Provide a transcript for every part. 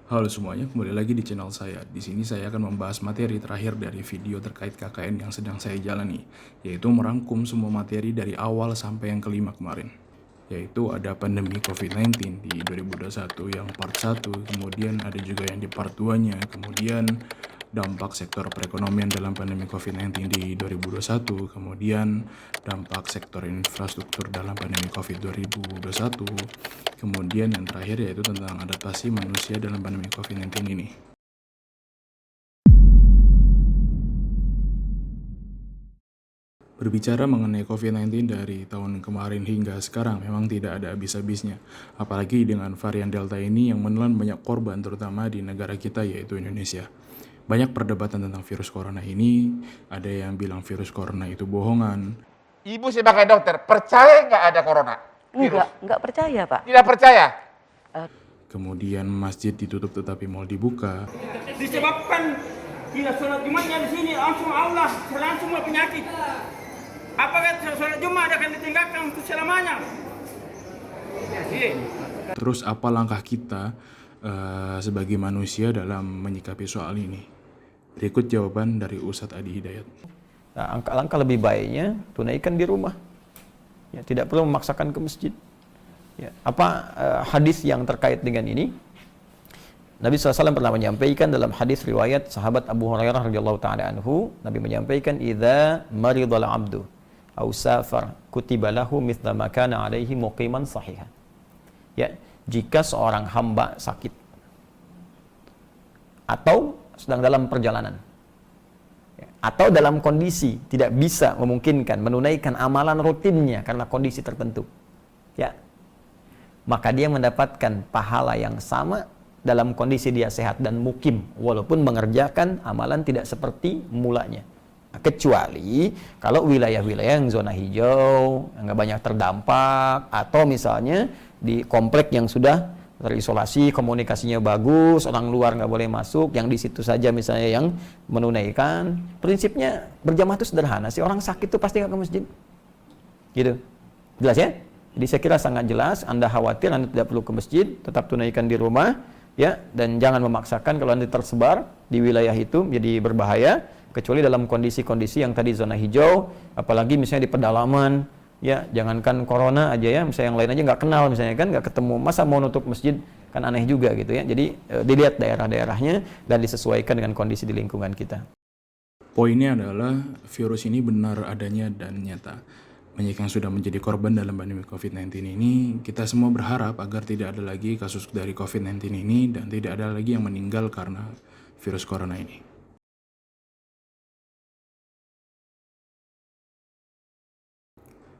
Halo semuanya, kembali lagi di channel saya. Di sini saya akan membahas materi terakhir dari video terkait KKN yang sedang saya jalani, yaitu merangkum semua materi dari awal sampai yang kelima kemarin. Yaitu ada pandemi COVID-19 di 2021 yang part 1, kemudian ada juga yang di part 2-nya, kemudian dampak sektor perekonomian dalam pandemi COVID-19 di 2021, kemudian dampak sektor infrastruktur dalam pandemi COVID 2021, kemudian yang terakhir yaitu tentang adaptasi manusia dalam pandemi COVID-19 ini. Berbicara mengenai COVID-19 dari tahun kemarin hingga sekarang memang tidak ada habis-habisnya. Apalagi dengan varian Delta ini yang menelan banyak korban terutama di negara kita yaitu Indonesia. Banyak perdebatan tentang virus corona ini, ada yang bilang virus corona itu bohongan. Ibu sebagai dokter, percaya nggak ada corona? Enggak percaya, Pak. Tidak percaya? Kemudian masjid ditutup tetapi mal dibuka. Disebabkan tidak sholat Jumatnya di sini langsung Allah, langsung penyakit. Apakah sholat Jumat akan ditinggalkan untuk selamanya? Terus apa langkah kita sebagai manusia dalam menyikapi soal ini? Berikut jawaban dari Ustadz Adi Hidayat. Nah, langkah lebih baiknya tunaikan di rumah. Ya, tidak perlu memaksakan ke masjid. Ya, hadis yang terkait dengan ini? Nabi SAW pernah menyampaikan dalam hadis riwayat sahabat Abu Hurairah radhiyallahu taala anhu, Nabi menyampaikan, "Idza maridal 'abdu aw safar kutiba lahu mithla ma kana 'alaihi muqiman sahihan." Ya, jika seorang hamba sakit atau sedang dalam perjalanan atau dalam kondisi tidak bisa memungkinkan menunaikan amalan rutinnya karena kondisi tertentu, ya, maka dia mendapatkan pahala yang sama dalam kondisi dia sehat dan mukim, walaupun mengerjakan amalan tidak seperti mulanya. Kecuali kalau wilayah-wilayah yang zona hijau, yang nggak banyak terdampak, atau misalnya di komplek yang sudah terisolasi, komunikasinya bagus, orang luar nggak boleh masuk, yang di situ saja misalnya yang menunaikan. Prinsipnya berjamaah itu sederhana sih, orang sakit itu pasti nggak ke masjid. Gitu. Jelas ya? Jadi saya kira sangat jelas, Anda khawatir, Anda tidak perlu ke masjid, tetap tunaikan di rumah, ya, dan jangan memaksakan kalau Anda tersebar di wilayah itu jadi berbahaya, kecuali dalam kondisi-kondisi yang tadi zona hijau, apalagi misalnya di pedalaman, ya, jangankan corona aja ya, misalnya yang lain aja nggak kenal misalnya kan, nggak ketemu, masa mau nutup masjid, kan aneh juga gitu ya. Jadi dilihat daerah-daerahnya dan disesuaikan dengan kondisi di lingkungan kita. Poinnya adalah virus ini benar adanya dan nyata. Banyak yang sudah menjadi korban dalam pandemi COVID-19 ini. Kita semua berharap agar tidak ada lagi kasus dari COVID-19 ini dan tidak ada lagi yang meninggal karena virus corona ini.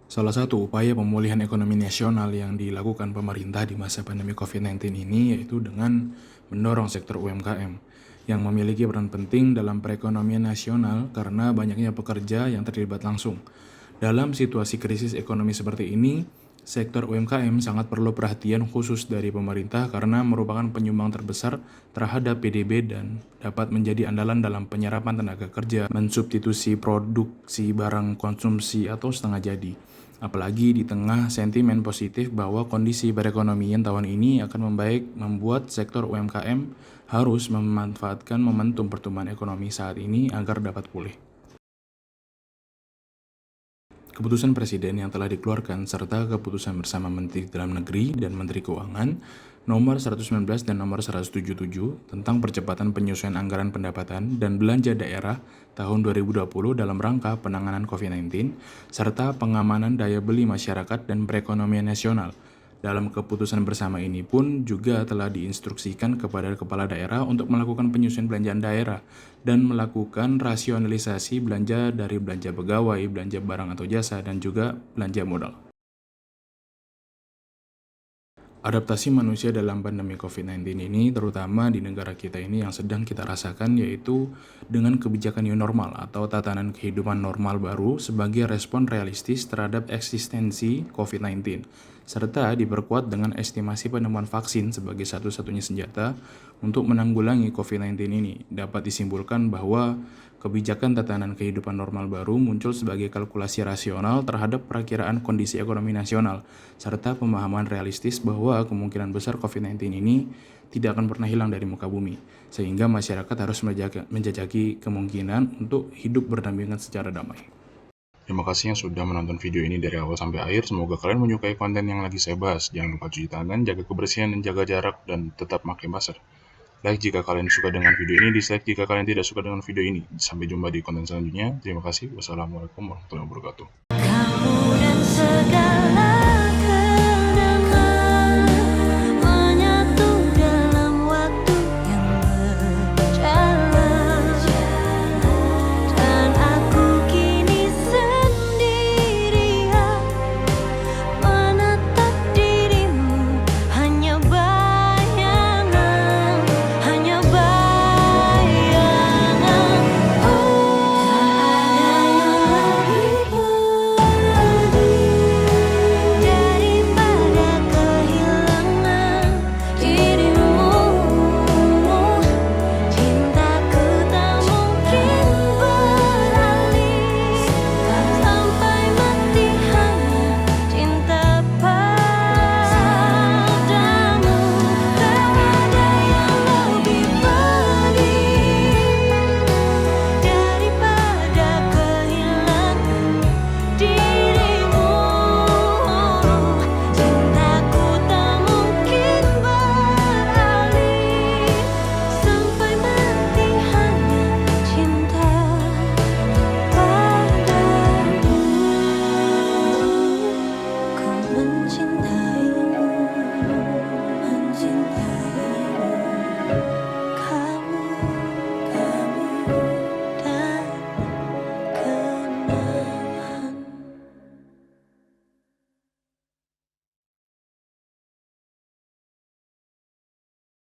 Salah satu upaya pemulihan ekonomi nasional yang dilakukan pemerintah di masa pandemi COVID-19 ini yaitu dengan mendorong sektor UMKM yang memiliki peran penting dalam perekonomian nasional karena banyaknya pekerja yang terlibat langsung. Dalam situasi krisis ekonomi seperti ini, sektor UMKM sangat perlu perhatian khusus dari pemerintah karena merupakan penyumbang terbesar terhadap PDB dan dapat menjadi andalan dalam penyerapan tenaga kerja, mensubstitusi produksi barang konsumsi atau setengah jadi. Apalagi di tengah sentimen positif bahwa kondisi perekonomian tahun ini akan membaik, membuat sektor UMKM harus memanfaatkan momentum pertumbuhan ekonomi saat ini agar dapat pulih. Keputusan Presiden yang telah dikeluarkan serta keputusan bersama Menteri Dalam Negeri dan Menteri Keuangan nomor 119 dan nomor 177 tentang percepatan penyusunan anggaran pendapatan dan belanja daerah tahun 2020 dalam rangka penanganan COVID-19 serta pengamanan daya beli masyarakat dan perekonomian nasional. Dalam keputusan bersama ini pun juga telah diinstruksikan kepada kepala daerah untuk melakukan penyusunan belanjaan daerah dan melakukan rasionalisasi belanja dari belanja pegawai, belanja barang atau jasa, dan juga belanja modal. Adaptasi manusia dalam pandemi COVID-19 ini terutama di negara kita ini yang sedang kita rasakan yaitu dengan kebijakan new normal atau tatanan kehidupan normal baru sebagai respon realistis terhadap eksistensi COVID-19 serta diperkuat dengan estimasi penemuan vaksin sebagai satu-satunya senjata untuk menanggulangi COVID-19 ini. Dapat disimpulkan bahwa kebijakan tatanan kehidupan normal baru muncul sebagai kalkulasi rasional terhadap perakiraan kondisi ekonomi nasional, serta pemahaman realistis bahwa kemungkinan besar COVID-19 ini tidak akan pernah hilang dari muka bumi, sehingga masyarakat harus menjajaki kemungkinan untuk hidup berdampingan secara damai. Terima kasih yang sudah menonton video ini dari awal sampai akhir. Semoga kalian menyukai konten yang lagi saya bahas. Jangan lupa cuci tangan, jaga kebersihan, dan jaga jarak, dan tetap pakai masker. Like jika kalian suka dengan video ini, dislike jika kalian tidak suka dengan video ini. Sampai jumpa di konten selanjutnya. Terima kasih. Wassalamualaikum warahmatullahi wabarakatuh. Kamu dan segala